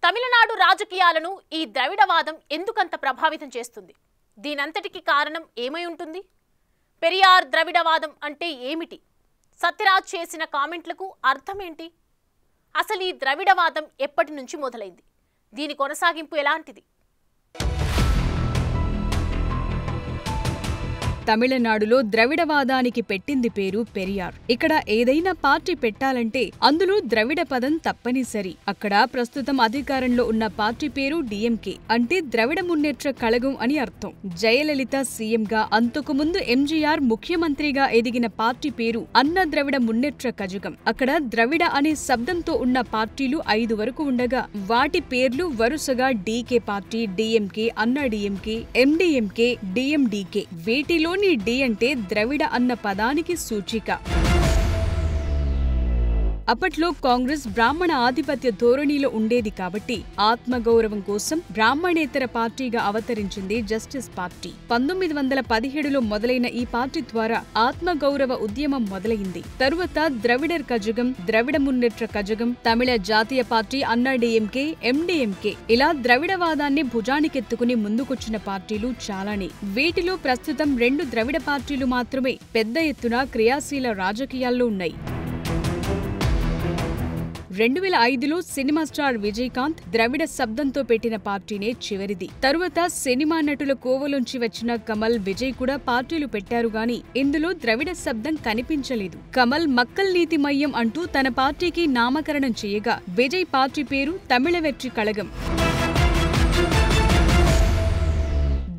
తమిళనాడు రాజకీయాలను ఈ ద్రవిడవాదం ఎందుకంత ప్రభావితం చేస్తుంది? దీనంతటికి కారణం ఏమై ఉంటుంది? పెరియార్ ద్రవిడవాదం అంటే ఏమిటి? సత్యరాజ్ చేసిన కామెంట్లకు అర్థం ఏంటి? అసలు ఈ ద్రవిడవాదం ఎప్పటి నుంచి మొదలైంది? దీని కొనసాగింపు ఎలాంటిది? తమిళనాడులో ద్రవిడవాదానికి పెట్టింది పేరు పెరియార్. ఇక్కడ ఏదైనా పార్టీ పెట్టాలంటే అందులో ద్రవిడ పదం తప్పనిసరి. అక్కడ ప్రస్తుతం అధికారంలో ఉన్న పార్టీ పేరు డిఎంకే, అంటే ద్రవిడ మున్నేట్ర కళగం అని అర్థం. జయలలిత సీఎంగా, అంతకుముందు ఎంజీఆర్ ముఖ్యమంత్రిగా ఎదిగిన పార్టీ పేరు అన్న ద్రవిడ మున్నేట్ర కజగం. అక్కడ ద్రవిడ అనే శబ్దంతో ఉన్న పార్టీలు 5 వరకు ఉండగా వాటి పేర్లు వరుసగా డీకే పార్టీ, డిఎంకే, అన్నా డిఎంకే, ఎండిఎంకే, డిఎండికే. వీటిలో డి అంటే ద్రవిడ అన్న పదానికి సూచిక. అప్పట్లో కాంగ్రెస్ బ్రాహ్మణ ఆధిపత్య ధోరణిలో ఉండేది కాబట్టి ఆత్మగౌరవం కోసం బ్రాహ్మణేతర పార్టీగా అవతరించింది జస్టిస్ పార్టీ. 1917లో మొదలైన ఈ పార్టీ ద్వారా ఆత్మగౌరవ ఉద్యమం మొదలైంది. తరువాత ద్రవిడర్ కజగం, ద్రవిడ మున్నేట్ర కజగం, తమిళ జాతీయ పార్టీ అన్నా డిఎంకే, ఎండిఎంకే, ఇలా ద్రవిడవాదాన్ని భుజానికెత్తుకుని ముందుకొచ్చిన పార్టీలు చాలానే. వీటిలో ప్రస్తుతం 2 ద్రవిడ పార్టీలు మాత్రమే పెద్ద ఎత్తున క్రియాశీల రాజకీయాల్లో ఉన్నాయి. 2005లో సినిమా స్టార్ విజయకాంత్ ద్రవిడ శబ్దంతో పెట్టిన పార్టీనే చివరిది. తరువాత సినిమా నటుల కోవలోంచి వచ్చిన కమల్, విజయ్ కూడా పార్టీలు పెట్టారు గాని ఇందులో ద్రవిడ శబ్దం కనిపించలేదు. కమల్ మక్కల్ నీతి మయ్యం అంటూ తన పార్టీకి నామకరణం చేయగా విజయ్ పార్టీ పేరు తమిళ వెట్రి కళగం.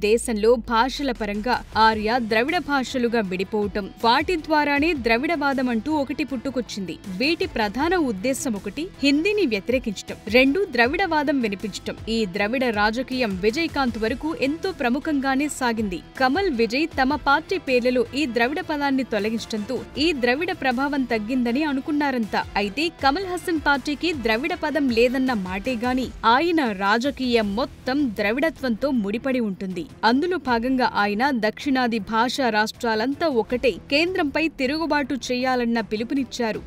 దేశంలో భాషల పరంగా ఆర్య, ద్రవిడ భాషలుగా విడిపోవటం, వాటి ద్వారానే ద్రవిడవాదం అంటూ ఒకటి పుట్టుకొచ్చింది. వీటి ప్రధాన ఉద్దేశం ఒకటి, హిందీని వ్యతిరేకించటం, 2 ద్రవిడవాదం వినిపించటం. ఈ ద్రవిడ రాజకీయం విజయకాంత్ వరకు ఎంతో ప్రముఖంగానే సాగింది. కమల్, విజయ్ తమ పార్టీ పేర్లలో ఈ ద్రవిడ పదాన్ని తొలగించడంతో ఈ ద్రవిడ ప్రభావం తగ్గిందని అనుకున్నారంతా. అయితే కమల్ హాసన్ పార్టీకి ద్రవిడ పదం లేదన్న మాటే గాని ఆయన రాజకీయం మొత్తం ద్రవిడత్వంతో ముడిపడి ఉంటుంది. అందులో భాగంగా ఆయన దక్షిణాది భాషా రాష్ట్రాలంతా ఒకటే కేంద్రంపై తిరుగుబాటు చేయాలన్న పిలుపునిచ్చారు.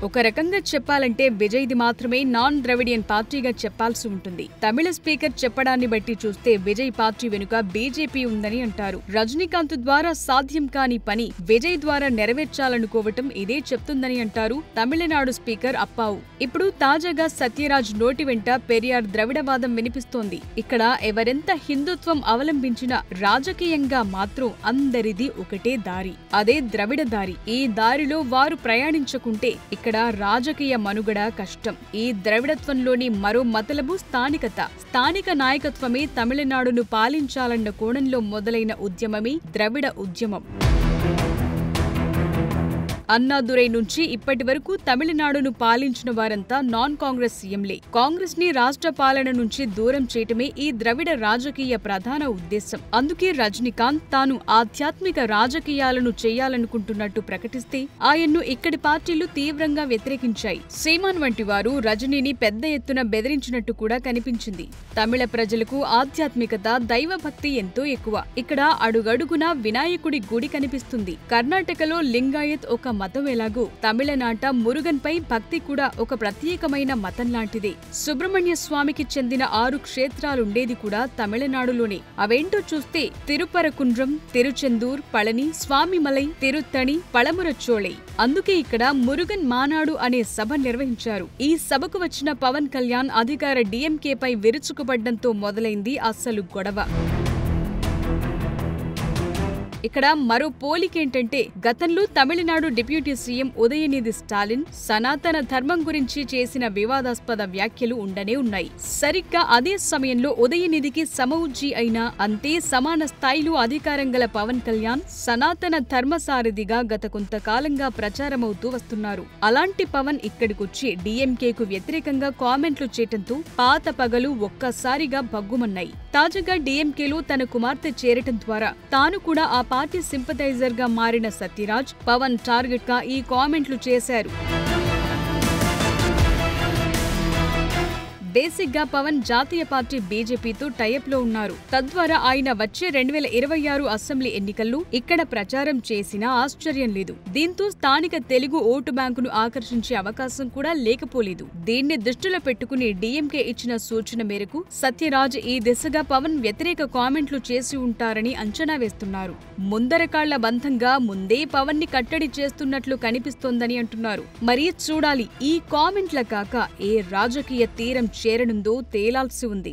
ఒక రకంగా చెప్పాలంటే విజయ్ది మాత్రమే నాన్ ద్రవిడియన్ పార్టీగా చెప్పాల్సి ఉంటుంది. తమిళ స్పీకర్ చెప్పడాన్ని బట్టి చూస్తే విజయ్ పార్టీ వెనుక బీజేపీ ఉందని అంటారు. రజనీకాంత్ ద్వారా సాధ్యం కాని పని విజయ్ ద్వారా నెరవేర్చాలనుకోవటం ఇదే చెప్తుందని అంటారు తమిళనాడు స్పీకర్ అప్పావు. ఇప్పుడు తాజాగా సత్యరాజ్ నోటి వెంట పెరియార్ ద్రవిడవాదం వినిపిస్తోంది. ఇక్కడ ఎవరెంత హిందుత్వం అవలంబించినా రాజకీయంగా మాత్రం అందరిది ఒకటే దారి, అదే ద్రవిడ దారి. ఈ దారిలో వారు ప్రయాణించకుంటే ఇక్కడ రాజకీయ మనుగడ కష్టం. ఈ ద్రవిడత్వంలోని మరో మతలబు స్థానికత. స్థానిక నాయకత్వమే తమిళనాడును పాలించాలన్న కోణంలో మొదలైన ఉద్యమమే ద్రవిడ ఉద్యమం. అన్నాదురై నుంచి ఇప్పటి వరకు తమిళనాడును పాలించిన వారంతా నాన్ కాంగ్రెస్ సీఎంలే. కాంగ్రెస్ ని రాష్ట్ర పాలన నుంచి దూరం చేయటమే ఈ ద్రవిడ రాజకీయ ప్రధాన ఉద్దేశం. అందుకే రజనీకాంత్ తాను ఆధ్యాత్మిక రాజకీయాలను చేయాలనుకుంటున్నట్టు ప్రకటిస్తే ఆయన్ను ఇక్కడి పార్టీలు తీవ్రంగా వ్యతిరేకించాయి. సీమాన్ వంటి వారు రజనీని పెద్ద ఎత్తున బెదిరించినట్టు కూడా కనిపించింది. తమిళ ప్రజలకు ఆధ్యాత్మికత, దైవభక్తి ఎంతో ఎక్కువ. ఇక్కడ అడుగడుగునా వినాయకుడి గుడి కనిపిస్తుంది. కర్ణాటకలో లింగాయత్ ఒక మతం ఎలాగో తమిళనాట మురుగన్ పై భక్తి కూడా ఒక ప్రత్యేకమైన మతం లాంటిదే. సుబ్రహ్మణ్య స్వామికి చెందిన 6 క్షేత్రాలుండేది కూడా తమిళనాడులోనే. అవేంటో చూస్తే తిరుపరకుండ్రం, తిరుచెందూర్, పళని, స్వామిమలై, తిరుత్తణి, పళమురచోళై. అందుకే ఇక్కడ మురుగన్ మానాడు అనే సభ నిర్వహించారు. ఈ సభకు వచ్చిన పవన్ కళ్యాణ్ అధికార డిఎంకేపై విరుచుకుపడ్డంతో మొదలైంది అసలు గొడవ. ఇక్కడ మరో పోలికేంటంటే గతంలో తమిళనాడు డిప్యూటీ సీఎం ఉదయనిధి స్టాలిన్ సనాతన ధర్మం గురించి చేసిన వివాదాస్పద వ్యాఖ్యలు ఉండనే ఉన్నాయి. సరిగ్గా అదే సమయంలో ఉదయనిధికి సమవుజ్జి అయిన అంతే సమాన స్థాయిలో అధికారం గల పవన్ కళ్యాణ్ సనాతన ధర్మసారథిగా గత కొంతకాలంగా ప్రచారమవుతూ వస్తున్నారు. అలాంటి పవన్ ఇక్కడికొచ్చి డిఎంకేకు వ్యతిరేకంగా కామెంట్లు చేయటంతో పాత పగలు ఒక్కసారిగా భగ్గుమన్నాయి. తాజాగా డిఎంకేలో తన కుమార్తె చేరటం ద్వారా తాను కూడా ఆ పార్టీ సింపథైజర్ గా మారిన సత్యరాజ్ పవన్ టార్గెట్ గా ఈ కామెంట్లు చేశారు. బేసిక్ గా పవన్ జాతీయ పార్టీ బీజేపీతో టైఅప్ లో ఉన్నారు. తద్వారా ఆయన వచ్చే 2026 అసెంబ్లీ ఎన్నికల్లో ఇక్కడ ప్రచారం చేసినా ఆశ్చర్యం లేదు. దీంతో స్థానిక తెలుగు ఓటు బ్యాంకును ఆకర్షించే అవకాశం కూడా లేకపోలేదు. దీన్ని దృష్టిలో పెట్టుకుని డీఎంకే ఇచ్చిన సూచన మేరకు సత్యరాజ్ ఈ దిశగా పవన్ వ్యతిరేక కామెంట్లు చేసి ఉంటారని అంచనా వేస్తున్నారు. ముందరకాళ్ల బంధంగా ముందే పవన్ ని కట్టడి చేస్తున్నట్లు కనిపిస్తోందని అంటున్నారు. మరి చూడాలి ఈ కామెంట్ల కాక ఏ రాజకీయ తీరం చేరనుందో తేలాల్సి ఉంది.